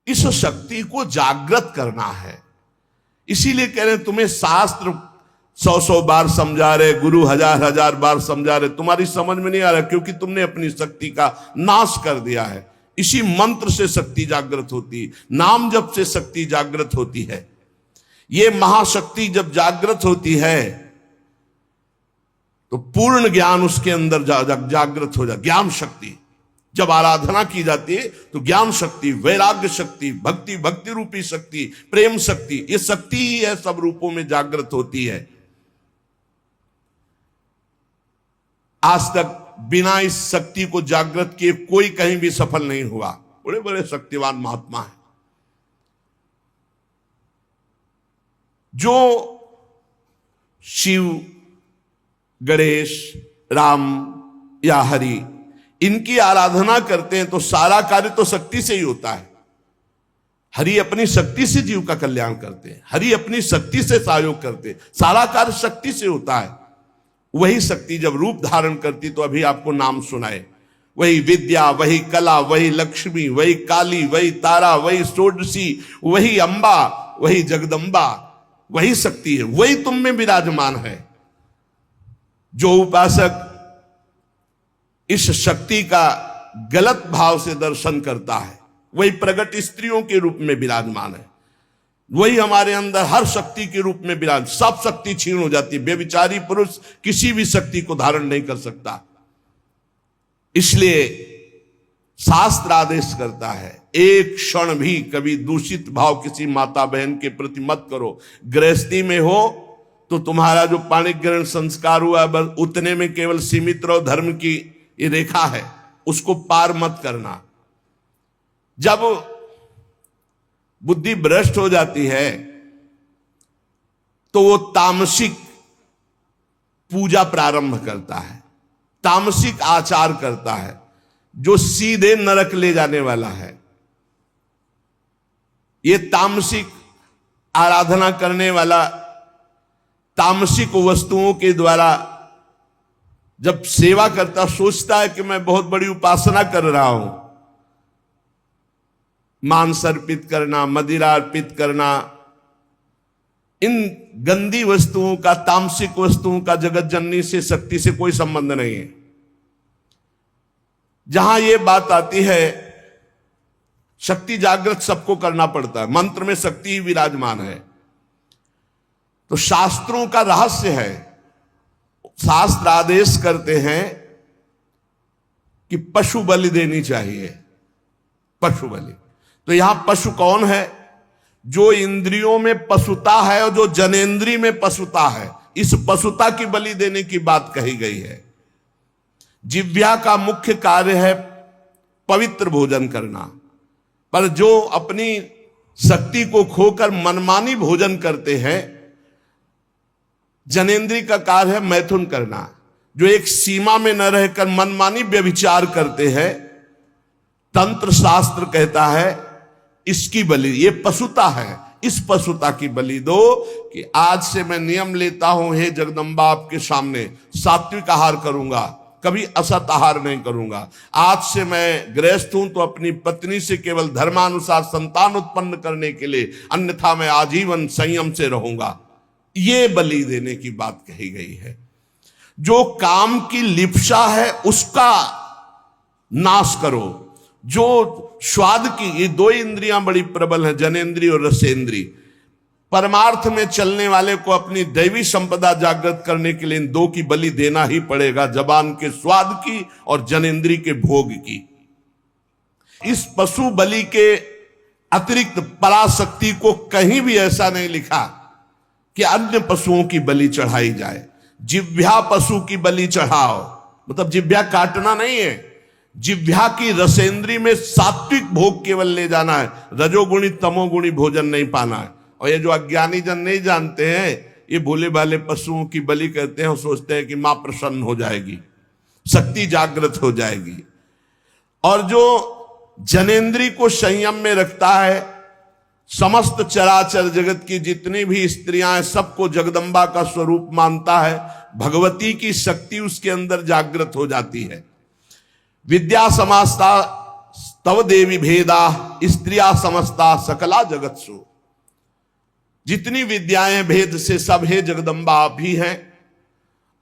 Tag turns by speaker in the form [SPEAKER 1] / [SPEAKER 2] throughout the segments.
[SPEAKER 1] इस शक्ति को जागृत करना है। इसीलिए कह रहे हैं तुम्हें शास्त्र 100 बार समझा रहे, गुरु हजार बार समझा रहे, तुम्हारी समझ में नहीं आ रहा, क्योंकि तुमने अपनी शक्ति का नाश कर दिया है। इसी मंत्र से शक्ति जागृत होती है, नाम जप से शक्ति जागृत होती है। ये महाशक्ति जब जागृत होती है तो पूर्ण ज्ञान उसके अंदर जागृत हो जाता। ज्ञान शक्ति जब आराधना की जाती है तो ज्ञान शक्ति, वैराग्य शक्ति, भक्ति रूपी शक्ति, प्रेम शक्ति, ये शक्ति ही है, सब रूपों में जागृत होती है। आज तक बिना इस शक्ति को जागृत किए कोई कहीं भी सफल नहीं हुआ। बड़े बड़े शक्तिवान महात्मा हैं जो शिव, गणेश, राम या हरि इनकी आराधना करते हैं तो सारा कार्य तो शक्ति से ही होता है। हरि अपनी शक्ति से जीव का कल्याण करते हैं, हरि अपनी शक्ति से सहयोग करते हैं, सारा कार्य शक्ति से होता है। वही शक्ति जब रूप धारण करती तो अभी आपको नाम सुनाए, वही विद्या, वही कला, वही लक्ष्मी, वही काली, वही तारा, वही षोडशी, वही अंबा, वही जगदम्बा, वही शक्ति है, वही तुम में विराजमान है। जो उपासक इस शक्ति का गलत भाव से दर्शन करता है वही प्रगट स्त्रियों के रूप में विराजमान है, वही हमारे अंदर हर शक्ति के रूप में विराज। सब शक्ति छीन हो जाती है, व्यभिचारी पुरुष किसी भी शक्ति को धारण नहीं कर सकता। इसलिए शास्त्र आदेश करता है एक क्षण भी कभी दूषित भाव किसी माता बहन के प्रति मत करो। गृहस्थी में हो तो तुम्हारा जो पाणिक ग्रहण संस्कार हुआ है बस उतने में केवल सीमित रहो, धर्म की ये रेखा है उसको पार मत करना। जब बुद्धि भ्रष्ट हो जाती है तो वो तामसिक पूजा प्रारंभ करता है, तामसिक आचार करता है जो सीधे नरक ले जाने वाला है। ये तामसिक आराधना करने वाला तामसिक वस्तुओं के द्वारा जब सेवा करता सोचता है कि मैं बहुत बड़ी उपासना कर रहा हूं, मांस अर्पित करना, मदिरा अर्पित करना, इन गंदी वस्तुओं का, तामसिक वस्तुओं का जगत जननी से, शक्ति से कोई संबंध नहीं है। जहां यह बात आती है शक्ति जागृत सबको करना पड़ता है, मंत्र में शक्ति ही विराजमान है। तो शास्त्रों का रहस्य है, शास्त्र आदेश करते हैं कि पशु बलि देनी चाहिए, पशु बलि। तो यहां पशु कौन है? जो इंद्रियों में पशुता है और जो जनेंद्री में पशुता है, इस पशुता की बलि देने की बात कही गई है। जिह्वा का मुख्य कार्य है पवित्र भोजन करना, पर जो अपनी शक्ति को खोकर मनमानी भोजन करते हैं, जनेंद्री का कार्य है मैथुन करना। जो एक सीमा में न रहकर मनमानी व्यभिचार करते हैं, तंत्र शास्त्र कहता है इसकी बलि, ये पशुता है, इस पशुता की बलि दो कि आज से मैं नियम लेता हूं हे जगदम्बा आपके सामने सात्विक आहार करूंगा, कभी असत आहार नहीं करूंगा। आज से मैं गृहस्थ हूं तो अपनी पत्नी से केवल धर्मानुसार संतान उत्पन्न करने के लिए, अन्यथा मैं आजीवन संयम से रहूंगा। ये बलि देने की बात कही गई है। जो काम की लिप्सा है उसका नाश करो। जो स्वाद की, ये दो इंद्रियां बड़ी प्रबल हैं, जनेंद्री और रसेंद्री। परमार्थ में चलने वाले को अपनी दैवी संपदा जागृत करने के लिए इन दो की बलि देना ही पड़ेगा, जबान के स्वाद की और जनेंद्री के भोग की। इस पशु बलि के अतिरिक्त पराशक्ति को कहीं भी ऐसा नहीं लिखा कि अन्य पशुओं की बलि चढ़ाई जाए। जिह्वा पशु की बलि चढ़ाओ, मतलब जिह्वा काटना नहीं है, जिह्वा की रसेंद्री में सात्विक भोग केवल ले जाना है, रजोगुणी तमोगुणी भोजन नहीं पाना है। और ये जो अज्ञानी जन नहीं जानते हैं, ये भोले भाले पशुओं की बलि करते हैं और सोचते हैं कि मां प्रसन्न हो जाएगी, शक्ति जागृत हो जाएगी। और जो जनेंद्री को संयम में रखता है, समस्त चराचर जगत की जितनी भी स्त्रियां हैं सबको जगदम्बा का स्वरूप मानता है, भगवती की शक्ति उसके अंदर जागृत हो जाती है। विद्या तव देवी भेदा स्त्रिया समस्ता सकला जगत्सु। जितनी विद्याएं भेद से सब हे जगदम्बा आप ही हैं,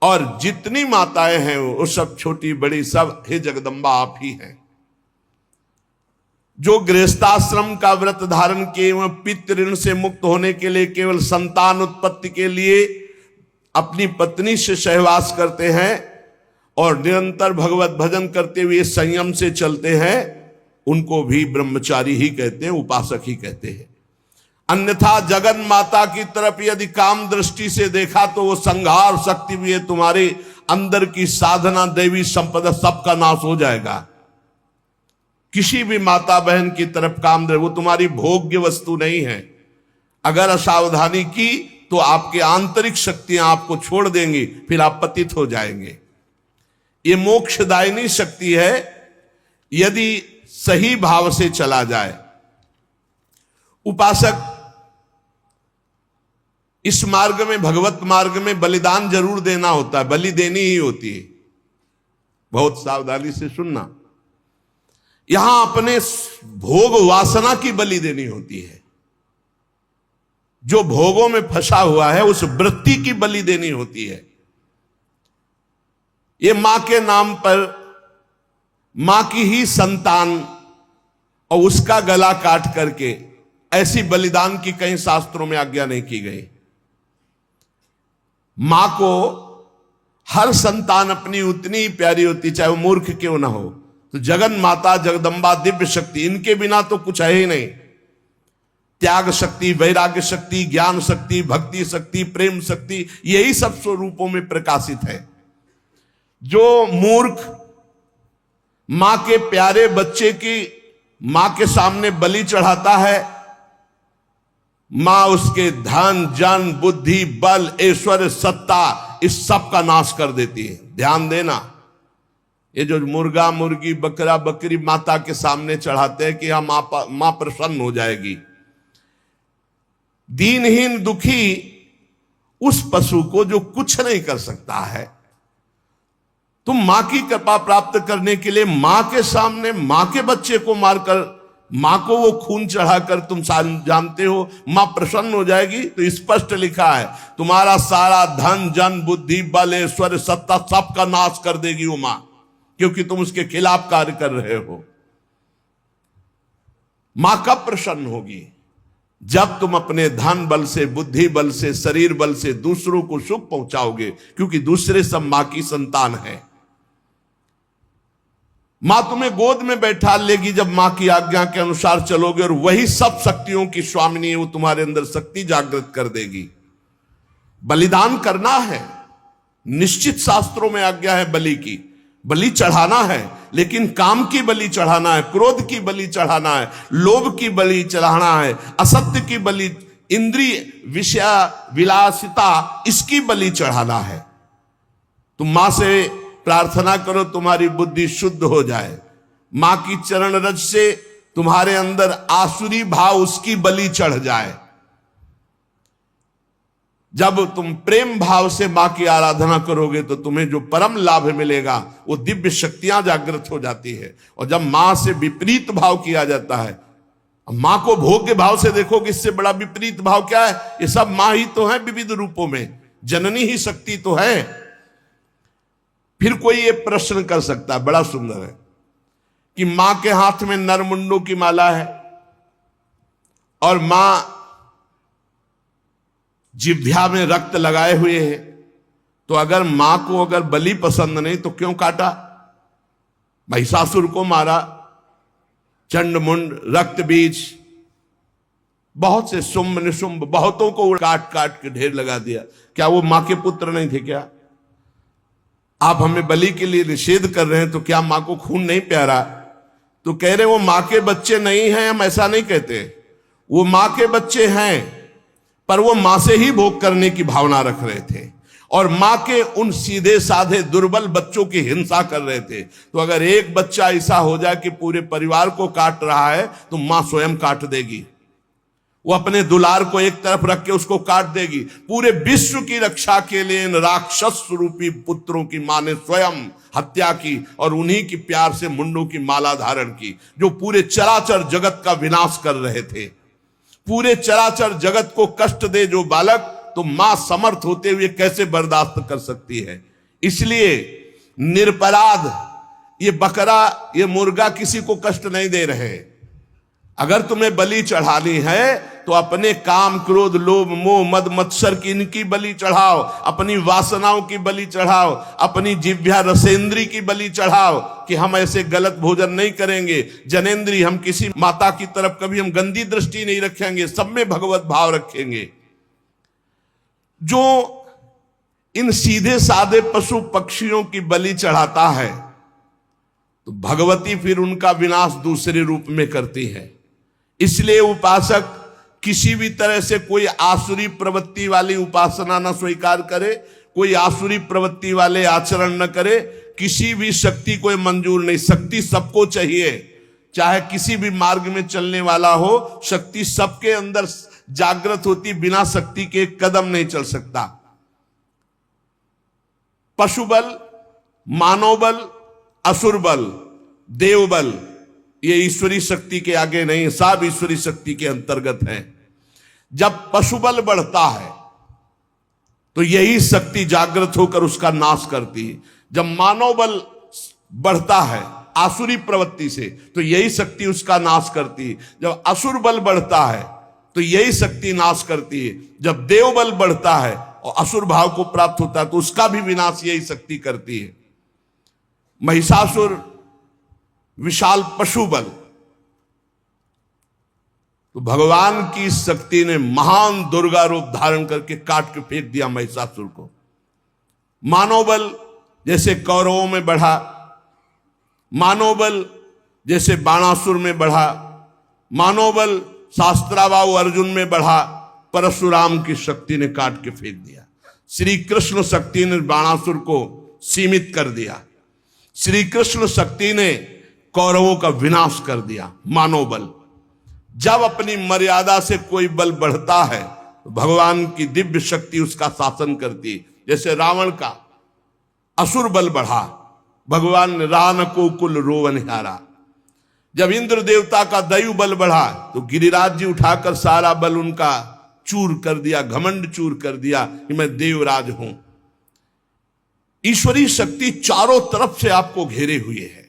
[SPEAKER 1] और जितनी माताएं हैं वो सब छोटी बड़ी सब हे जगदम्बा आप ही हैं। जो गृहस्थाश्रम का व्रत धारण किए एवं पितृ ऋण से मुक्त होने के लिए केवल संतान उत्पत्ति के लिए अपनी पत्नी से सहवास करते हैं और निरंतर भगवत भजन करते हुए संयम से चलते हैं, उनको भी ब्रह्मचारी ही कहते हैं, उपासक ही कहते हैं। अन्यथा जगन माता की तरफ यदि काम दृष्टि से देखा तो वो संहार शक्ति भी है, तुम्हारे अंदर की साधना दैवी संपदा सबका नाश हो जाएगा। किसी भी माता बहन की तरफ काम दे, वो तुम्हारी भोग्य वस्तु नहीं है। अगर असावधानी की तो आपकी आंतरिक शक्तियां आपको छोड़ देंगी, फिर आप पतित हो जाएंगे। ये मोक्षदायिनी शक्ति है यदि सही भाव से चला जाए। उपासक इस मार्ग में, भगवत मार्ग में बलिदान जरूर देना होता है, बलि देनी ही होती है। बहुत सावधानी से सुनना, यहां अपने भोग वासना की बलि देनी होती है। जो भोगों में फंसा हुआ है उस वृत्ति की बलि देनी होती है। ये मां के नाम पर मां की ही संतान और उसका गला काट करके, ऐसी बलिदान की कहीं शास्त्रों में आज्ञा नहीं की गई। मां को हर संतान अपनी उतनी ही प्यारी होती, चाहे वो मूर्ख क्यों ना हो। तो जगन माता जगदम्बा दिव्य शक्ति, इनके बिना तो कुछ है ही नहीं। त्याग शक्ति, वैराग्य शक्ति, ज्ञान शक्ति, भक्ति शक्ति, प्रेम शक्ति, यही सब स्वरूपों में प्रकाशित है। जो मूर्ख मां के प्यारे बच्चे की मां के सामने बलि चढ़ाता है, मां उसके धन जन बुद्धि बल ऐश्वर्य सत्ता इस सब का नाश कर देती है। ध्यान देना, ये जो मुर्गा मुर्गी बकरा बकरी माता के सामने चढ़ाते हैं कि हाँ मां प्रसन्न हो जाएगी, दीनहीन दुखी उस पशु को जो कुछ नहीं कर सकता है, तुम मां की कृपा प्राप्त करने के लिए मां के सामने मां के बच्चे को मारकर, मां को वो खून चढ़ाकर तुम जानते हो मां प्रसन्न हो जाएगी। तो स्पष्ट लिखा है तुम्हारा सारा धन जन बुद्धि बल ऐश्वर्य सत्ता सबका नाश कर देगी वो मां, क्योंकि तुम उसके खिलाफ कार्य कर रहे हो। मां कब प्रसन्न होगी? जब तुम अपने धन बल से, बुद्धि बल से, शरीर बल से दूसरों को सुख पहुंचाओगे, क्योंकि दूसरे सब मां की संतान है। मां तुम्हें गोद में बैठा लेगी जब मां की आज्ञा के अनुसार चलोगे, और वही सब शक्तियों की स्वामिनी है, वो तुम्हारे अंदर शक्ति जागृत कर देगी। बलिदान करना है, निश्चित शास्त्रों में आज्ञा है बलि की, बलि चढ़ाना है, लेकिन काम की बलि चढ़ाना है, क्रोध की बलि चढ़ाना है, लोभ की बलि चढ़ाना है, असत्य की बलि, इंद्रिय विषय विलासिता इसकी बलि चढ़ाना है। तुम मां से प्रार्थना करो तुम्हारी बुद्धि शुद्ध हो जाए, मां की चरण रज से तुम्हारे अंदर आसुरी भाव उसकी बलि चढ़ जाए। जब तुम प्रेम भाव से मां की आराधना करोगे तो तुम्हें जो परम लाभ मिलेगा वो दिव्य शक्तियां जागृत हो जाती है। और जब मां से विपरीत भाव किया जाता है, मां को भोग्य भाव से देखोगे, इससे बड़ा विपरीत भाव क्या है? ये सब मां ही तो है विविध रूपों में, जननी ही शक्ति तो है। फिर कोई ये प्रश्न कर सकता है, बड़ा सुंदर है, कि मां के हाथ में नरमुंडों की माला है और मां जिह्वा में रक्त लगाए हुए है, तो अगर मां को अगर बलि पसंद नहीं तो क्यों काटा? महिषासुर को मारा, चंडमुंड रक्त बीज, बहुत से शुंभ निशुंभ बहुतों को काट काट के ढेर लगा दिया। क्या वो मां के पुत्र नहीं थे क्या? आप हमें बलि के लिए निषेध कर रहे हैं, तो क्या मां को खून नहीं प्यारा? तो कह रहे वो मां के बच्चे नहीं हैं, हम ऐसा नहीं कहते, वो मां के बच्चे हैं, पर वो मां से ही भोग करने की भावना रख रहे थे और मां के उन सीधे साधे दुर्बल बच्चों की हिंसा कर रहे थे। तो अगर एक बच्चा ऐसा हो जाए कि पूरे परिवार को काट रहा है तो मां स्वयं काट देगी। वो अपने दुलार को एक तरफ रख के उसको काट देगी। पूरे विश्व की रक्षा के लिए इन राक्षस रूपी पुत्रों की मां ने स्वयं हत्या की और उन्हीं की प्यार से मुंडों की माला धारण की, जो पूरे चराचर जगत का विनाश कर रहे थे। पूरे चराचर जगत को कष्ट दे जो बालक, तो मां समर्थ होते हुए कैसे बर्दाश्त कर सकती है। इसलिए निरपराध ये बकरा, ये मुर्गा किसी को कष्ट नहीं दे रहे। अगर तुम्हें बलि चढ़ानी है तो अपने काम, क्रोध, लोभ, मोह, मद, मत्सर की इनकी बलि चढ़ाओ, अपनी वासनाओं की बलि चढ़ाओ, अपनी जिह्वा रसेंद्री की बलि चढ़ाओ कि हम ऐसे गलत भोजन नहीं करेंगे। जनेंद्री, हम किसी माता की तरफ कभी हम गंदी दृष्टि नहीं रखेंगे, सब में भगवत भाव रखेंगे। जो इन सीधे साधे पशु पक्षियों की बलि चढ़ाता है तो भगवती फिर उनका विनाश दूसरे रूप में करती है। इसलिए उपासक किसी भी तरह से कोई आसुरी प्रवृत्ति वाली उपासना न स्वीकार करे, कोई आसुरी प्रवृत्ति वाले आचरण न करे। किसी भी शक्ति को मंजूर नहीं। शक्ति सबको चाहिए, चाहे किसी भी मार्ग में चलने वाला हो, शक्ति सबके अंदर जागृत होती, बिना शक्ति के एक कदम नहीं चल सकता। पशु बल, मानव बल, असुर बल, देव बल, ये ईश्वरी शक्ति के आगे नहीं, सब ईश्वरी शक्ति के अंतर्गत है। जब पशु बल बढ़ता है तो यही शक्ति जागृत होकर उसका नाश करती है। जब मानव बल बढ़ता है आसुरी प्रवृत्ति से तो यही शक्ति उसका नाश करती है। जब असुर बल बढ़ता है तो यही शक्ति नाश करती है। जब देव बल बढ़ता है और असुर भाव को प्राप्त होता है तो उसका भी विनाश यही शक्ति करती है। महिषासुर विशाल पशु बल, तो भगवान की शक्ति ने महान दुर्गा रूप धारण करके काट के फेंक दिया महिषासुर को। मानव बल जैसे कौरवों में बढ़ा, मानव बल जैसे बाणासुर में बढ़ा, मानव बल शास्त्राबाहु अर्जुन में बढ़ा, परशुराम की शक्ति ने काट के फेंक दिया। श्री कृष्ण शक्ति ने बाणासुर को सीमित कर दिया। श्री कृष्ण शक्ति ने कौरवों का विनाश कर दिया। मानव बल, जब अपनी मर्यादा से कोई बल बढ़ता है तो भगवान की दिव्य शक्ति उसका शासन करती है। जैसे रावण का असुर बल बढ़ा, भगवान ने रान को कुल रोवनिहारा। जब इंद्र देवता का दैव बल बढ़ा तो गिरिराज जी उठाकर सारा बल उनका चूर कर दिया, घमंड चूर कर दिया कि मैं देवराज हूं। ईश्वरी शक्ति चारों तरफ से आपको घेरे हुए है।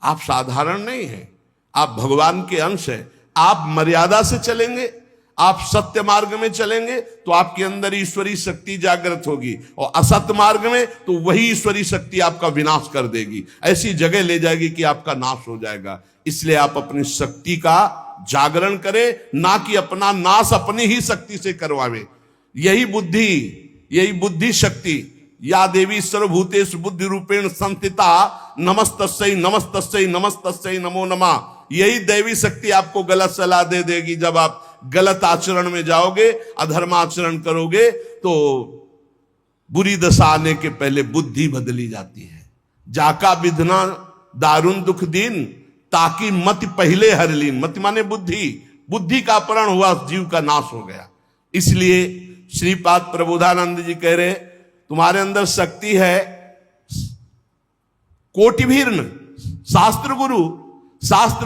[SPEAKER 1] आप साधारण नहीं हैं, आप भगवान के अंश हैं। आप मर्यादा से चलेंगे, आप सत्य मार्ग में चलेंगे तो आपके अंदर ईश्वरी शक्ति जागृत होगी, और असत्य मार्ग में तो वही ईश्वरी शक्ति आपका विनाश कर देगी, ऐसी जगह ले जाएगी कि आपका नाश हो जाएगा। इसलिए आप अपनी शक्ति का जागरण करें, ना कि अपना नाश अपनी ही शक्ति से करवावे। यही बुद्धि शक्ति, या देवी सर्वभूतेषु बुद्धि रूपेण संस्थिता नमस्तस्यै नमस्तस्यै नमस्तस्यै नमो नमः। यही दैवी शक्ति आपको गलत सलाह दे देगी। जब आप गलत आचरण में जाओगे, अधर्म आचरण करोगे, तो बुरी दशा आने के पहले बुद्धि बदली जाती है। जाका विधना दारुण दुख दीन, ताकि मति पहले हर लीन। मति माने बुद्धि का अपहरण हुआ, जीव का नाश हो गया। इसलिए श्रीपाद प्रबोधानंद जी कह रहे, तुम्हारे अंदर शक्ति है कोटिभीर्ण। शास्त्र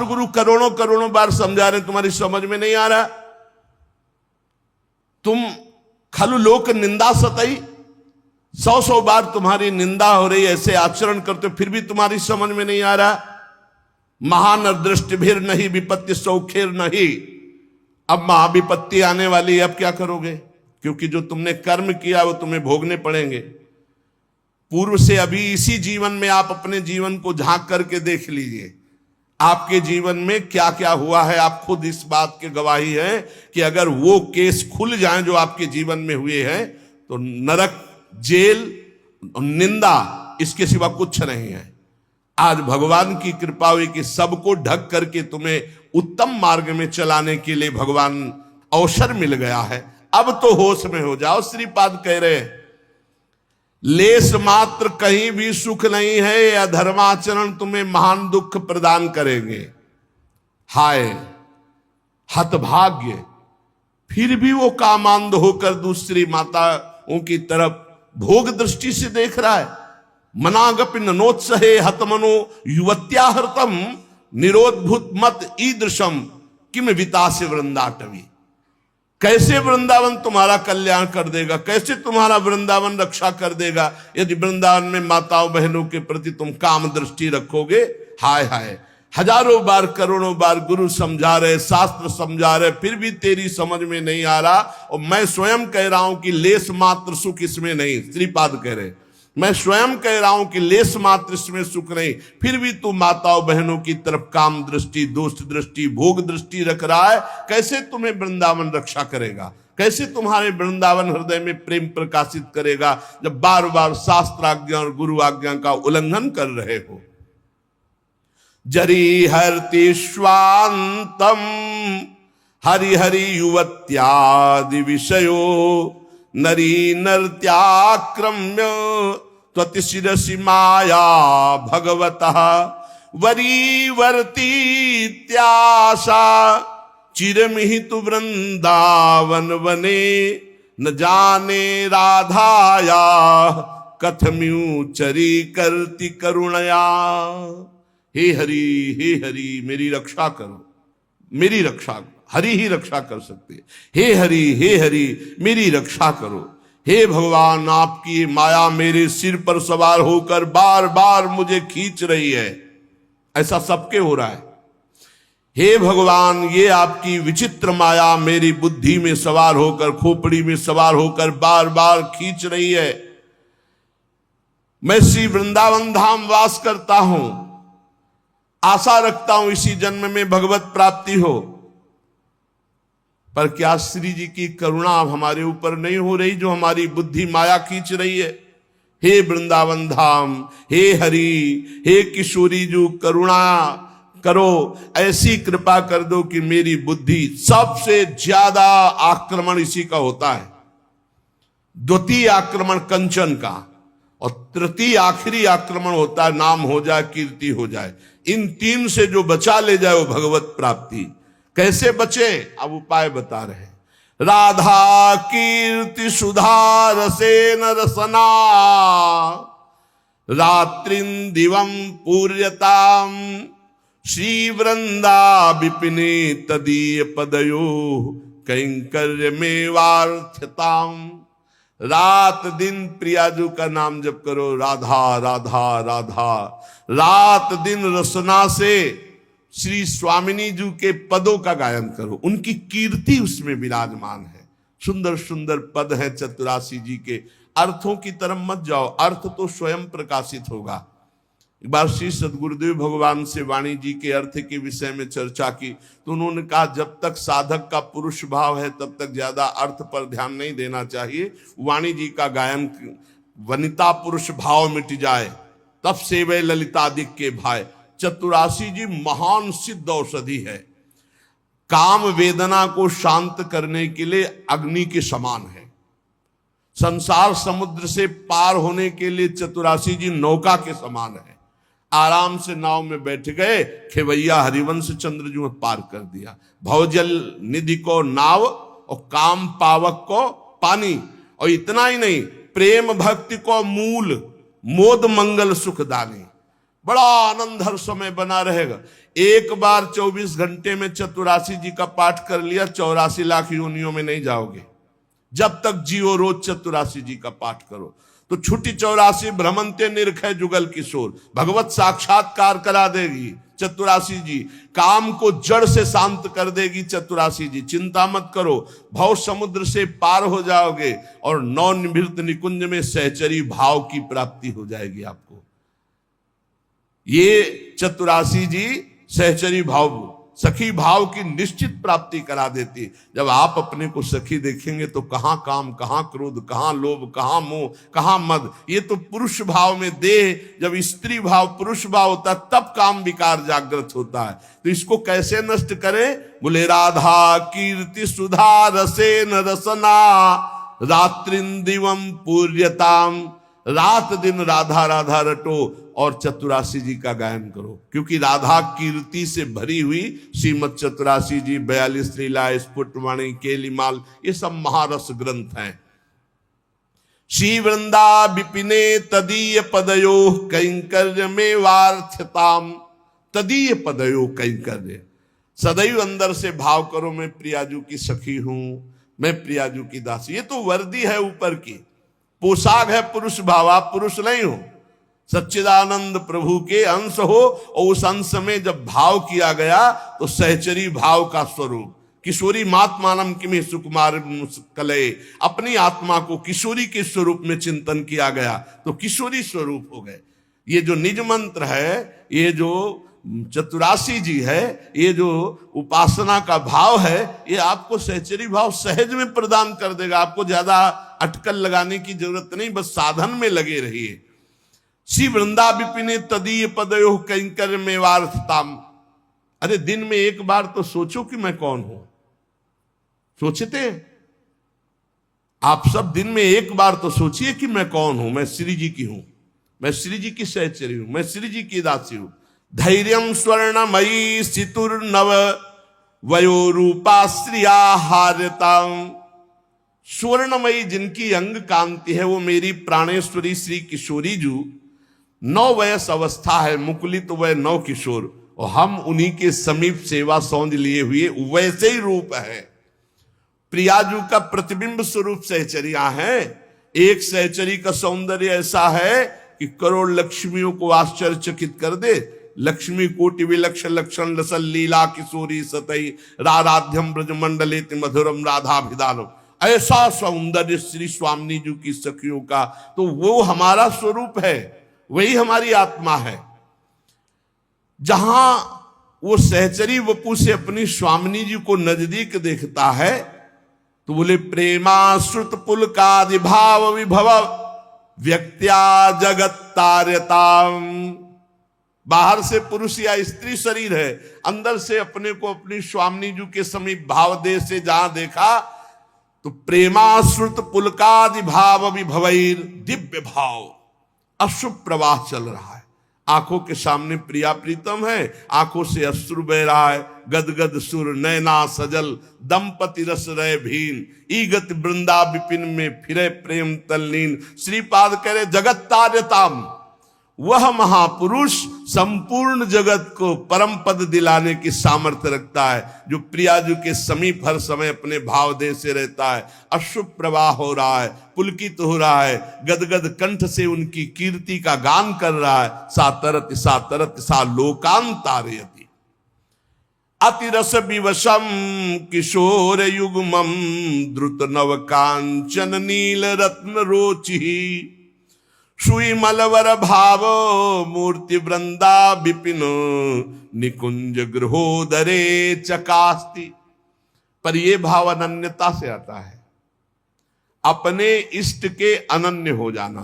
[SPEAKER 1] गुरु करोड़ों करोड़ों बार समझा रहे, तुम्हारी समझ में नहीं आ रहा। तुम खलु लोक निंदा सतई, 100 बार तुम्हारी निंदा हो रही, ऐसे आचरण करते फिर भी तुम्हारी समझ में नहीं आ रहा। महानरदृष्टि भीर नहीं विपत्ति सौखेर नहीं। अब महाविपत्ति आने वाली है, अब क्या करोगे? क्योंकि जो तुमने कर्म किया वो तुम्हें भोगने पड़ेंगे। पूर्व से अभी इसी जीवन में आप अपने जीवन को झांक करके देख लीजिए, आपके जीवन में क्या क्या हुआ है। आप खुद इस बात के गवाही हैं कि अगर वो केस खुल जाएं जो आपके जीवन में हुए हैं तो नरक, जेल, निंदा, इसके सिवा कुछ नहीं है। आज भगवान की कृपा हुई कि सबको ढक करके तुम्हें उत्तम मार्ग में चलाने के लिए भगवान अवसर मिल गया है। अब तो होश में हो जाओ। श्रीपाद कह रहे हैं, लेस मात्र कहीं भी सुख नहीं है, या धर्माचरण तुम्हें महान दुख प्रदान करेंगे। हाय हतभाग्य। फिर भी वो कामांध होकर दूसरी माताओं की तरफ भोग दृष्टि से देख रहा है। मनागपि ननोत्सहे हतमनो युवत्याहृतम निरोधभूत मत ईदृशम किम वितासे वृंदाटवी। कैसे वृंदावन तुम्हारा कल्याण कर देगा, कैसे तुम्हारा वृंदावन रक्षा कर देगा यदि वृंदावन में माताओं बहनों के प्रति तुम काम दृष्टि रखोगे। हाय हाय, हजारों बार करोड़ों बार गुरु समझा रहे, शास्त्र समझा रहे, फिर भी तेरी समझ में नहीं आ रहा। और मैं स्वयं कह रहा हूं कि लेस मात्र सुख इसमें नहीं, श्रीपाद कह रहे, मैं स्वयं कह रहा हूं कि लेस मात्र इसमें सुख नहीं, फिर भी तू माताओं बहनों की तरफ काम दृष्टि, दोस्त दृष्टि, भोग दृष्टि रख रहा है। कैसे तुम्हें वृंदावन रक्षा करेगा, कैसे तुम्हारे वृंदावन हृदय में प्रेम प्रकाशित करेगा जब बार बार शास्त्र आज्ञा और गुरु आज्ञा का उल्लंघन कर रहे हो। जरी हरति स्वांतम हरिहरि युवत्यादि विषयो नरी नर्त्याक्रम्य त्वतिशिरसि माया भगवतः वरीवर्तीत्याशा चिरमिहितु वृंदावन वने न जाने राधाया कथम्यू चरी करती करुणया। हे हरि मेरी रक्षा करो, मेरी रक्षा करो। हरि ही रक्षा कर सकते हैं। हे हरि मेरी रक्षा करो। हे भगवान, आपकी माया मेरे सिर पर सवार होकर बार बार मुझे खींच रही है। ऐसा सबके हो रहा है। हे भगवान, ये आपकी विचित्र माया मेरी बुद्धि में सवार होकर, खोपड़ी में सवार होकर बार बार खींच रही है। मैं श्री वृंदावन धाम वास करता हूं, आशा रखता हूं इसी जन्म में भगवत प्राप्ति हो, पर क्या श्री जी की करुणा अब हमारे ऊपर नहीं हो रही जो हमारी बुद्धि माया खींच रही है। हे वृंदावन धाम, हे हरि, हे किशोरी जो करुणा करो, ऐसी कृपा कर दो कि मेरी बुद्धि, सबसे ज्यादा आक्रमण इसी का होता है। द्वितीय आक्रमण कंचन का, और तृतीय आखिरी आक्रमण होता है नाम हो जाए, कीर्ति हो जाए। इन तीन से जो बचा ले जाए वो भगवत प्राप्ति। कैसे बचे, अब उपाय बता रहे। राधा कीर्ति सुधा रसेन रसना रात्रिं दिवं पूर्यताम श्री वृंदा विपिने तदीय पदयो कैंकर्य में वार्थताम। रात दिन प्रियाजू का नाम जप करो, राधा राधा राधा। रात दिन रसना से श्री स्वामिनी जी के पदों का गायन करो, उनकी कीर्ति उसमें विराजमान है। सुंदर सुंदर पद है चतुरासी जी के। अर्थों की तरफ मत जाओ, अर्थ तो स्वयं प्रकाशित होगा। एक बार श्री सदगुरुदेव भगवान से वाणी जी के अर्थ के विषय में चर्चा की तो उन्होंने कहा, जब तक साधक का पुरुष भाव है तब तक ज्यादा अर्थ पर ध्यान नहीं देना चाहिए। वाणी जी का गायन वनिता पुरुष भाव मिट जाए तब सेवे ललितादिक के भाई। चतुरासी जी महान सिद्ध औषधि है। काम वेदना को शांत करने के लिए अग्नि के समान है। संसार समुद्र से पार होने के लिए चतुरासी जी नौका के समान है। आराम से नाव में बैठ गए, खेवैया हरिवंश चंद्र जी में पार कर दिया। भवजल निधि को नाव और काम पावक को पानी। और इतना ही नहीं, प्रेम भक्ति को मूल, मोद मंगल सुखदानी। बड़ा आनंद हर समय बना रहेगा। एक बार 24 घंटे में चतुरासी जी का पाठ कर लिया, 84 लाख योनियों में नहीं जाओगे। जब तक जियो रोज चतुरासी जी का पाठ करो तो छुट्टी 84 भ्रमंते निरखै जुगल किशोर, भगवत साक्षात्कार करा देगी चतुरासी जी। काम को जड़ से शांत कर देगी चतुरासी जी। चिंता मत करो, भव समुद्र से पार हो जाओगे और नवनिभृत निकुंज में सहचरी भाव की प्राप्ति हो जाएगी आपको। ये चतुरासी जी सहचरी भाव, सखी भाव की निश्चित प्राप्ति करा देती। जब आप अपने को सखी देखेंगे तो कहां काम, कहां क्रोध, कहां लोभ, कहां मोह, कहां मद। ये तो पुरुष भाव में देह, जब स्त्री भाव पुरुष भाव होता है तब काम विकार जागृत होता है। तो इसको कैसे नष्ट करें? बोले राधा कीर्ति सुधा रसेन रसना रात्रिं दिवं पूर्यताम रात दिन राधा राधा रटो और चतुरासी जी का गायन करो, क्योंकि राधा कीर्ति से भरी हुई श्रीमद चतुरासी जी, 42 लीला, स्फुटवाणी, केलिमाल, ये सब महारस ग्रंथ हैं। श्री वृंदा विपिने तदीय पदयो कैंकर्य में वार्थताम। तदीय पदयो कैंकर्य, सदैव अंदर से भाव करो मैं प्रियाजू की सखी हूं, मैं प्रियाजू की दासी। ये तो वर्दी है ऊपर की, पोशाक है पुरुष भाव, आप पुरुष नहीं हो, सच्चिदानंद प्रभु के अंश हो। और उस अंश में जब भाव किया गया तो सहचरी भाव का स्वरूप, किशोरी मात्मानम किमि सुकुमार कलये, अपनी आत्मा को किशोरी के स्वरूप में चिंतन किया गया तो किशोरी स्वरूप हो गए। ये जो निज मंत्र है, ये जो चतुरासी जी है, ये जो उपासना का भाव है, ये आपको सहचरी भाव सहज में प्रदान कर देगा। आपको ज्यादा अटकल लगाने की जरूरत नहीं, बस साधन में लगे रहिए। श्री वृंदा विपिने तदीय पदयो कैंकर में वार्थताम। अरे दिन में एक बार तो सोचो कि मैं कौन हूं। सोचते आप सब दिन में एक बार तो सोचिए कि मैं कौन हूं। मैं श्री जी की हूं, मैं श्री जी की सहचरी हूं, मैं श्री जी की दासी हूं। धैर्यम स्वर्णमयी सितुर्नव वयो रूपा श्रिया हार्यताम। स्वर्णमयी जिनकी अंग कांति है वो मेरी प्राणेश्वरी श्री किशोरी जू। 9 वयस अवस्था है, मुकुलित वय 9 किशोर, और हम उन्हीं के समीप सेवा सौंध लिए हुए वैसे ही रूप है। प्रियाजू का प्रतिबिंब स्वरूप सहचरिया है। एक सहचरी का सौंदर्य ऐसा है कि करोड़ लक्ष्मियों को आश्चर्यचकित कर दे। लक्ष्मी कोटि विलक्षण लक्षण लसल लीला किशोरी सतई राराध्यम ब्रजमंडलेति मधुरम राधाभिदानम। ऐसा सौंदर्य श्री स्वामिनी जी की सखियों का, तो वो हमारा स्वरूप है, वही हमारी आत्मा है। जहां वो सहचरी वपु से अपनी स्वामिनी जी को नजदीक देखता है तो बोले प्रेमाश्रुत पुलकादि भाव विभव व्यक्त्या जगत तार्यताम। बाहर से पुरुष या स्त्री शरीर है, अंदर से अपने को अपनी स्वामिनी जी के समीप भाव दे से जहां देखा तो प्रेमाश्रुत पुलकादि भाव विभवैर, दिव्य भाव अशुभ प्रवाह चल रहा है। आंखों के सामने प्रिया प्रीतम है, आंखों से अश्रु बह रहा है। गदगद सुर नैना सजल दंपति रस रहे भीन, ईगत वृंदा विपिन में फिरे प्रेम तल्लीन। श्रीपाद कह रहे जगत तार्यताम, वह महापुरुष संपूर्ण जगत को परम पद दिलाने की सामर्थ्य रखता है, जो प्रियाजू के समीप हर समय अपने भाव दे से रहता है। अश्रु प्रवाह हो रहा है, पुलकित हो रहा है, गदगद कंठ से उनकी कीर्ति का गान कर रहा है। सातरत सा लोकान तारयति अतिरस विवशम किशोर युग्मम द्रुत नव कांचन नील रत्न रोचि। सुई मलवर भाव मूर्ति वृंदा विपिन निकुंज गृहोदरे चकास्ति। पर यह भाव अनन्यता से आता है, अपने इष्ट के अनन्य हो जाना,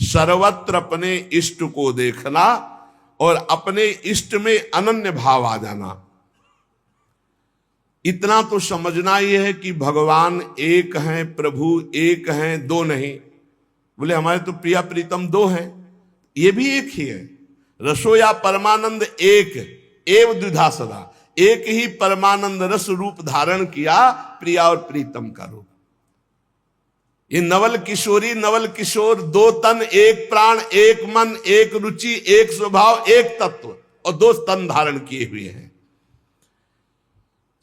[SPEAKER 1] सर्वत्र अपने इष्ट को देखना और अपने इष्ट में अनन्य भाव आ जाना। इतना तो समझना यह है कि भगवान एक हैं, प्रभु एक हैं, दो नहीं। बोले हमारे तो प्रिया प्रीतम 2 हैं, ये भी एक ही है। रसोया परमानंद एक एव द्विधा सदा, एक ही परमानंद रस रूप धारण किया, प्रिया और प्रीतम का रूप। ये नवल किशोरी नवल किशोर, 2 तन, 1 प्राण, 1 मन, 1 रुचि, 1 स्वभाव, 1 तत्व और 2 तन धारण किए हुए हैं।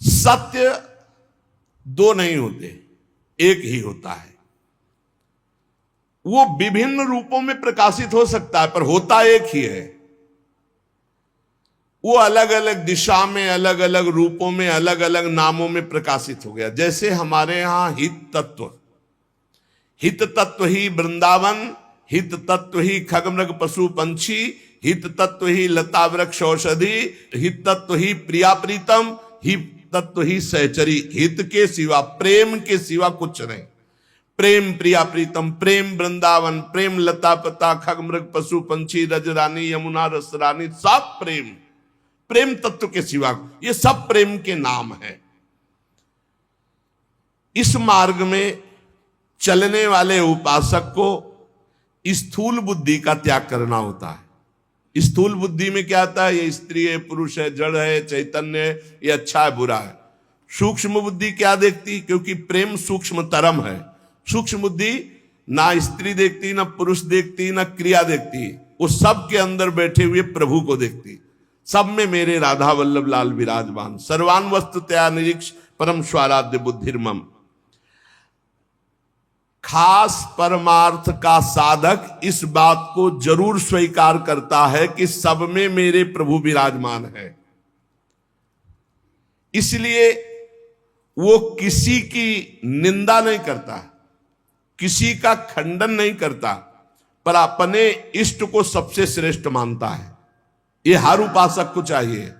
[SPEAKER 1] सत्य 2 नहीं होते, एक ही होता है। वो विभिन्न रूपों में प्रकाशित हो सकता है पर होता एक ही है। वो अलग अलग दिशा में, अलग अलग रूपों में, अलग अलग नामों में प्रकाशित हो गया। जैसे हमारे यहां हित तत्व ही वृंदावन, हित तत्व ही खगमृग पशु पंछी, हित तत्व ही लता वृक्ष औषधि, हित तत्व ही प्रिया प्रीतम, हित तत्व ही सहचरी। हित के सिवा, प्रेम के सिवा कुछ नहीं। प्रेम प्रिया प्रीतम, प्रेम वृंदावन, प्रेम लता पता खगमृग पशु पंछी रजरानी यमुना रसरानी, सब प्रेम, प्रेम तत्व के सिवा ये सब प्रेम के नाम है। इस मार्ग में चलने वाले उपासक को स्थूल बुद्धि का त्याग करना होता है। स्थूल बुद्धि में क्या आता है? ये स्त्री है, पुरुष है, जड़ है, चैतन्य है, ये अच्छा है, बुरा है। सूक्ष्म बुद्धि क्या देखती? क्योंकि प्रेम सूक्ष्म तरम है। सूक्ष्म बुद्धि ना स्त्री देखती, ना पुरुष देखती, ना क्रिया देखती, वो सब के अंदर बैठे हुए प्रभु को देखती। सब में मेरे राधा वल्लभ लाल विराजमान, सर्वान वस्तुतया निरीक्ष परम स्वाराध्य बुद्धिर्मम। खास परमार्थ का साधक इस बात को जरूर स्वीकार करता है कि सब में मेरे प्रभु विराजमान है। इसलिए वो किसी की निंदा नहीं करता, किसी का खंडन नहीं करता, पर अपने इष्ट को सबसे श्रेष्ठ मानता है। ये हर उपासक को चाहिए।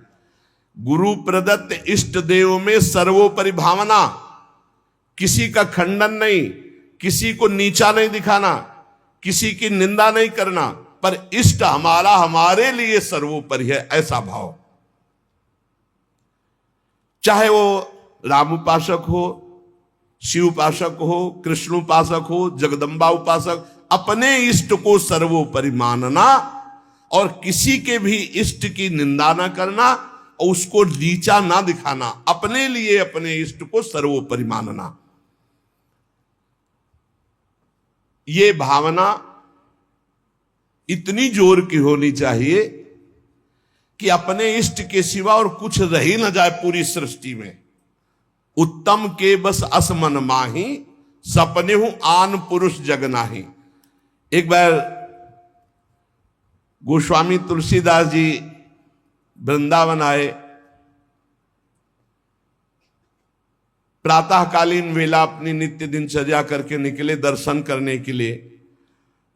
[SPEAKER 1] गुरु प्रदत्त इष्ट देव में सर्वोपरि भावना, किसी का खंडन नहीं, किसी को नीचा नहीं दिखाना, किसी की निंदा नहीं करना, पर इष्ट हमारा हमारे लिए सर्वोपरि है, ऐसा भाव। चाहे वो राम उपासक हो, शिव उपासक हो, कृष्ण उपासक हो, जगदम्बा उपासक, अपने इष्ट को सर्वोपरि मानना और किसी के भी इष्ट की निंदा ना करना और उसको नीचा ना दिखाना, अपने लिए अपने इष्ट को सर्वोपरि मानना। ये भावना इतनी जोर की होनी चाहिए कि अपने इष्ट के सिवा और कुछ रह ही न जाए पूरी सृष्टि में। उत्तम के बस असमन माही, सपने हूं आन पुरुष जग नाही। एक बार गोस्वामी तुलसीदास जी वृंदावन आए। प्रातःकालीन वेला अपनी नित्य दिनचर्या करके निकले दर्शन करने के लिए।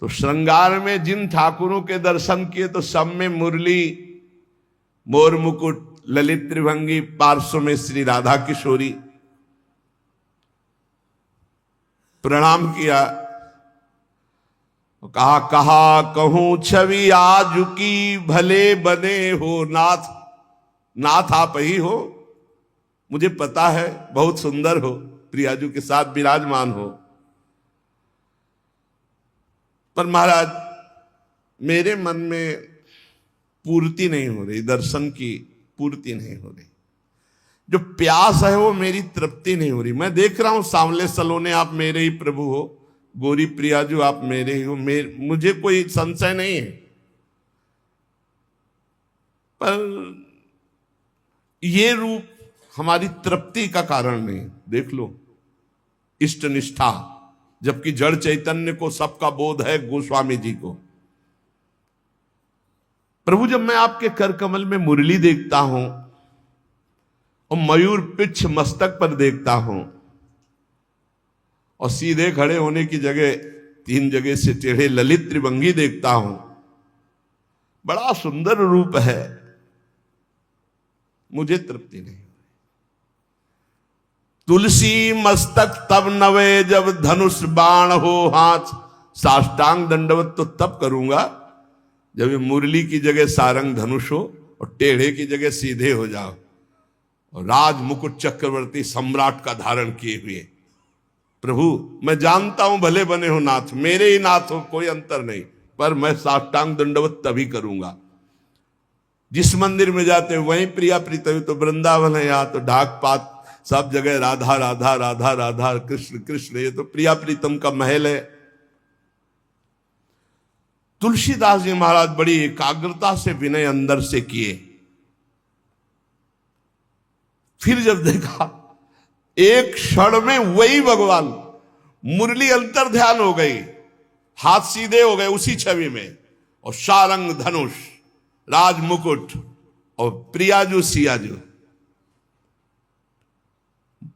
[SPEAKER 1] तो श्रृंगार में जिन ठाकुरों के दर्शन किए तो सब में मुरली, मोर मुकुट, ललित त्रिभंगी, पार्श्व में श्री राधा किशोरी। प्रणाम किया, कहा कहा कहूं छवि आज की, भले बने हो नाथ। नाथ आप ही हो, मुझे पता है बहुत सुंदर हो, प्रियाजू के साथ विराजमान हो, पर महाराज मेरे मन में पूर्ति नहीं हो रही, दर्शन की पूर्ति नहीं हो रही। जो प्यास है वो मेरी तृप्ति नहीं हो रही। मैं देख रहा हूं सांवले सलोने आप मेरे ही प्रभु हो, गोरी प्रियाजू आप मेरे ही हो, मुझे कोई संशय नहीं है, पर ये रूप हमारी तृप्ति का कारण नहीं। देख लो इष्ट निष्ठा, जबकि जड़ चैतन्य को सबका बोध है, गोस्वामी जी को। प्रभु जब मैं आपके कर कमल में मुरली देखता हूं और मयूर पिच्छ मस्तक पर देखता हूं और सीधे खड़े होने की जगह 3 जगह से टेढ़े ललित त्रिभंगी देखता हूं, बड़ा सुंदर रूप है, मुझे तृप्ति नहीं। तुलसी मस्तक तब नवे जब धनुष बाण हो हाथ, साष्टांग दंडवत तो तब करूंगा जब ये मुरली की जगह सारंग धनुष हो और टेढ़े की जगह सीधे हो जाओ और राज मुकुट चक्रवर्ती सम्राट का धारण किए हुए। प्रभु मैं जानता हूं भले बने हो नाथ, मेरे ही नाथ हो, कोई अंतर नहीं, पर मैं साष्टांग दंडवत तभी करूंगा। जिस मंदिर में जाते हैं वहीं प्रिया प्रीतम, तो वृंदावन है, यहाँ तो ढाक पात सब जगह राधा राधा राधा राधा, कृष्ण कृष्ण, ये तो प्रिया प्रीतम का महल है। तुलसीदास जी महाराज बड़ी एकाग्रता से विनय अंदर से किए। फिर जब देखा एक क्षण में वही भगवान, मुरली अंतर ध्यान हो गई, हाथ सीधे हो गए उसी छवि में, और सारंग धनुष, राज मुकुट और प्रियाजू सियाजू।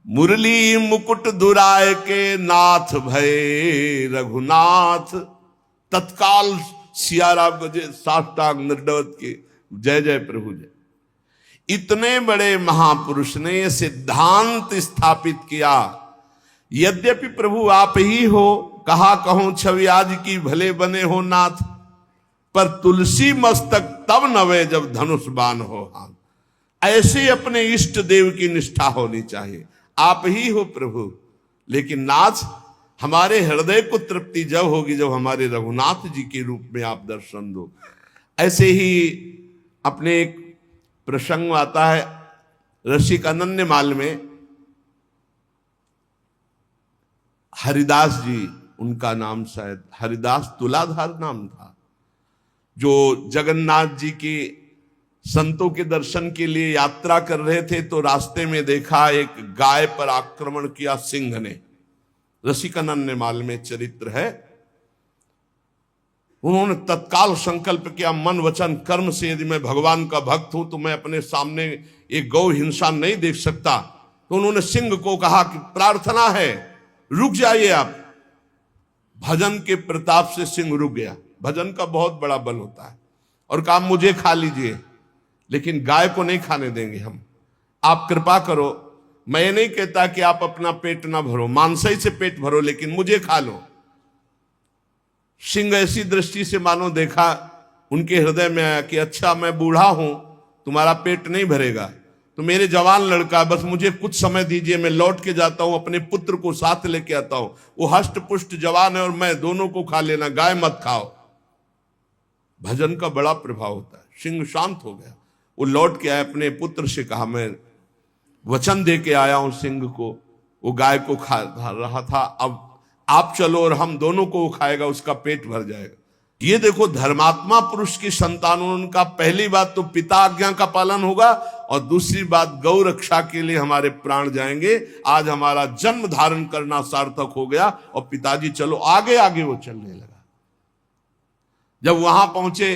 [SPEAKER 1] मुरली मुकुट दुराय के नाथ भय रघुनाथ, तत्काल सियाराम को जय साष्टांग दंडवत की जय जय प्रभु जय। इतने बड़े महापुरुष ने यह सिद्धांत स्थापित किया, यद्यपि प्रभु आप ही हो, कहा कहूं छवि आज की, भले बने हो नाथ, पर तुलसी मस्तक तब नवे जब धनुष बाण हो हाथ। ऐसे अपने इष्ट देव की निष्ठा होनी चाहिए। आप ही हो प्रभु, लेकिन नाथ हमारे हृदय को तृप्ति जब होगी जब हमारे रघुनाथ जी के रूप में आप दर्शन दो। ऐसे ही अपने एक प्रसंग आता है रसिक अनन्यमाल में, हरिदास जी उनका नाम, शायद हरिदास तुलाधार नाम था, जो जगन्नाथ जी के संतों के दर्शन के लिए यात्रा कर रहे थे तो रास्ते में देखा एक गाय पर आक्रमण किया सिंह ने। रसिकानंद में चरित्र है। उन्होंने तत्काल संकल्प किया, मन वचन कर्म से यदि मैं भगवान का भक्त हूं तो मैं अपने सामने एक गौ हिंसा नहीं देख सकता। तो उन्होंने सिंह को कहा कि प्रार्थना है, रुक जाइए आप। भजन के प्रताप से सिंह रुक गया। भजन का बहुत बड़ा बल होता है। और कहा मुझे खा लीजिए, लेकिन गाय को नहीं खाने देंगे हम, आप कृपा करो। मैं ये नहीं कहता कि आप अपना पेट ना भरो, मांसाई से पेट भरो, लेकिन मुझे खा लो। सिंह ऐसी दृष्टि से मानो देखा, उनके हृदय में आया कि अच्छा मैं बूढ़ा हूं, तुम्हारा पेट नहीं भरेगा, तो मेरे जवान लड़का, बस मुझे कुछ समय दीजिए, मैं लौट के जाता हूं, अपने पुत्र को साथ लेके आता हूं, वो हष्ट पुष्ट जवान है और मैं, दोनों को खा लेना, गाय मत खाओ। भजन का बड़ा प्रभाव होता है। सिंह शांत हो गया, वो लौट के आया, अपने पुत्र से कहा मैं वचन दे के आया हूं सिंह को, वो गाय को खा रहा था, अब आप चलो और हम दोनों को वो खाएगा, उसका पेट भर जाएगा। ये देखो धर्मात्मा पुरुष की संतानों, उनका पहली बात तो पिता आज्ञा का पालन होगा और दूसरी बात गौ रक्षा के लिए हमारे प्राण जाएंगे। आज हमारा जन्म धारण करना सार्थक हो गया और पिताजी चलो आगे आगे वो चलने लगा। जब वहां पहुंचे,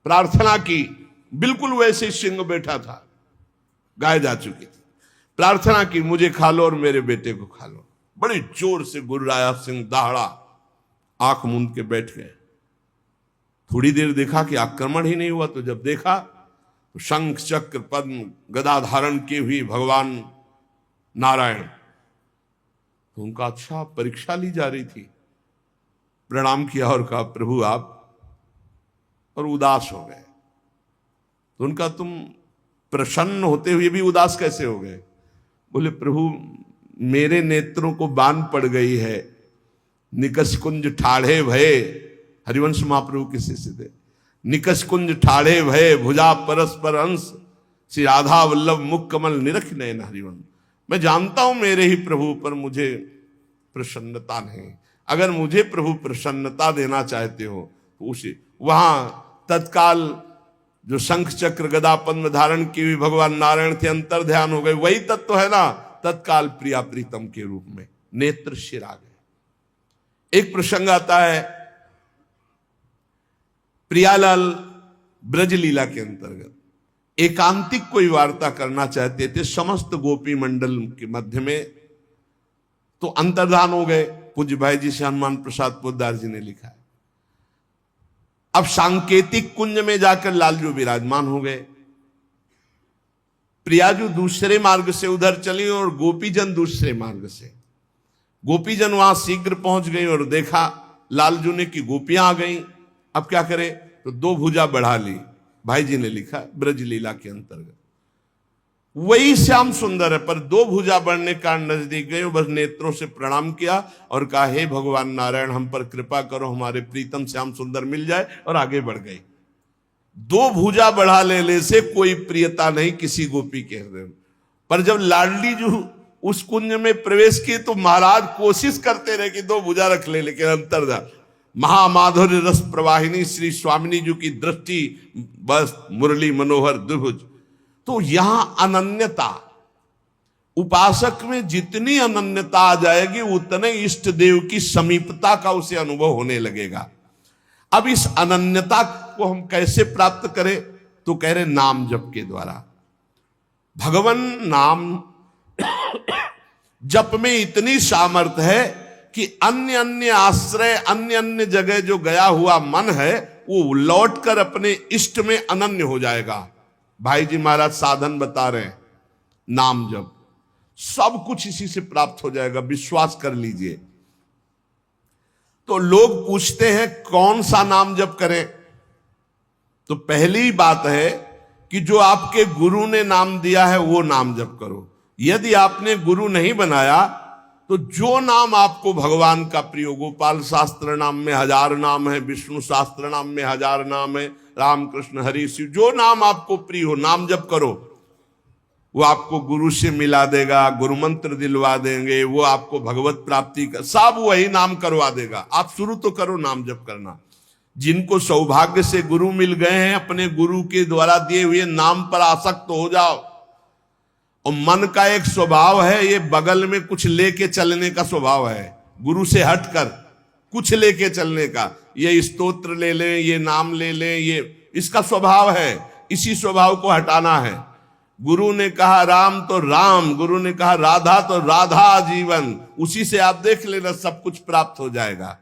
[SPEAKER 1] प्रार्थना की, बिल्कुल वैसे सिंह बैठा था, गाय जा चुकी थी। प्रार्थना की मुझे खा लो और मेरे बेटे को खा लो। बड़ी जोर से गुर्राया सिंह, दहाड़ा, आंख मूंद के बैठ गए। थोड़ी देर देखा कि आक्रमण ही नहीं हुआ, तो जब देखा तो शंख चक्र पद्म गदा धारण की हुई भगवान नारायण। तो उनका अच्छा परीक्षा ली जा रही थी। प्रणाम किया और कहा प्रभु आप, और उदास हो गए। तो उनका तुम प्रसन्न होते हुए भी उदास कैसे हो गए? बोले प्रभु मेरे नेत्रों को बान पड़ गई है, निकष कुंज ठाढ़े भये, हरिवंश महाप्रभु के शिष्य थे। निकष कुंज ठाढ़े भये, भुजा परस्पर अंश, श्री राधा वल्लभ मुख कमल निरख नयन हरिवंश। मैं जानता हूं मेरे ही प्रभु पर मुझे प्रसन्नता नहीं। अगर मुझे प्रभु प्रसन्नता देना चाहते हो तो उसे, वहां तत्काल जो शंख चक्र गदा पद्म धारण की हुई भगवान नारायण थे, अंतर ध्यान हो गए। वही तत्व है ना, तत्काल प्रिया प्रीतम के रूप में नेत्र शिर आ गए। एक प्रसंग आता है प्रियालाल ब्रज लीला के अंतर्गत, एकांतिक कोई वार्ता करना चाहते थे समस्त गोपी मंडल के मध्य में, तो अंतर्धान हो गए। पूज्य भाई जी से हनुमान प्रसाद पोद्दार जी ने लिखा है। अब सांकेतिक कुंज में जाकर लालजू विराजमान हो गए। प्रियाजू दूसरे मार्ग से उधर चली और गोपीजन दूसरे मार्ग से। गोपीजन वहां शीघ्र पहुंच गई और देखा लालजू ने कि गोपियां आ गई। अब क्या करे, तो दो भुजा बढ़ा ली। भाई जी ने लिखा ब्रज लीला के अंतर्गत वही श्याम सुंदर है, पर दो भुजा बढ़ने का नजदीक गए, बस नेत्रों से प्रणाम किया और कहा हे भगवान नारायण हम पर कृपा करो, हमारे प्रीतम श्याम सुंदर मिल जाए, और आगे बढ़ गई। दो भुजा बढ़ा लेने से कोई प्रियता नहीं किसी गोपी के हृदय में। पर जब लाडली जो उस कुंज में प्रवेश किए तो महाराज कोशिश करते रहे कि दो भुजा रख ले, लेकिन अंतर्धान महामाधुर्य रस प्रवाहिनी श्री स्वामिनी जी की दृष्टि, बस मुरली मनोहर द्विभुज। तो यहां अनन्यता, उपासक में जितनी अनन्यता आ जाएगी उतने इष्ट देव की समीपता का उसे अनुभव होने लगेगा। अब इस अनन्यता को हम कैसे प्राप्त करें, तो कह रहे नाम जप के द्वारा। भगवान नाम जप में इतनी सामर्थ्य है कि अन्य अन्य आश्रय, अन्य अन्य जगह जो गया हुआ मन है वो लौटकर अपने इष्ट में अनन्य हो जाएगा। भाई जी महाराज साधन बता रहे हैं, नाम जप, सब कुछ इसी से प्राप्त हो जाएगा, विश्वास कर लीजिए। तो लोग पूछते हैं कौन सा नाम जप करें, तो पहली बात है कि जो आपके गुरु ने नाम दिया है वो नाम जप करो। यदि आपने गुरु नहीं बनाया तो जो नाम आपको भगवान का प्रिय हो, गोपाल शास्त्र नाम में 1000 नाम है, विष्णु शास्त्र नाम में 1000 नाम है, राम कृष्ण हरि शिव, जो नाम आपको प्रिय हो नाम जप करो। वो आपको गुरु से मिला देगा, गुरु मंत्र दिलवा देंगे, वो आपको भगवत प्राप्ति का सब वही नाम करवा देगा। आप शुरू तो करो नाम जप करना। जिनको सौभाग्य से गुरु मिल गए हैं, अपने गुरु के द्वारा दिए हुए नाम पर आसक्त हो जाओ। और मन का एक स्वभाव है, ये बगल में कुछ लेके चलने का स्वभाव है, गुरु से हटकर कुछ लेके चलने का। ये स्तोत्र ले लें, ये नाम ले लें, ये इसका स्वभाव है। इसी स्वभाव को हटाना है। गुरु ने कहा राम तो राम, गुरु ने कहा राधा तो राधा जीवन, उसी से आप देख लेना सब कुछ प्राप्त हो जाएगा।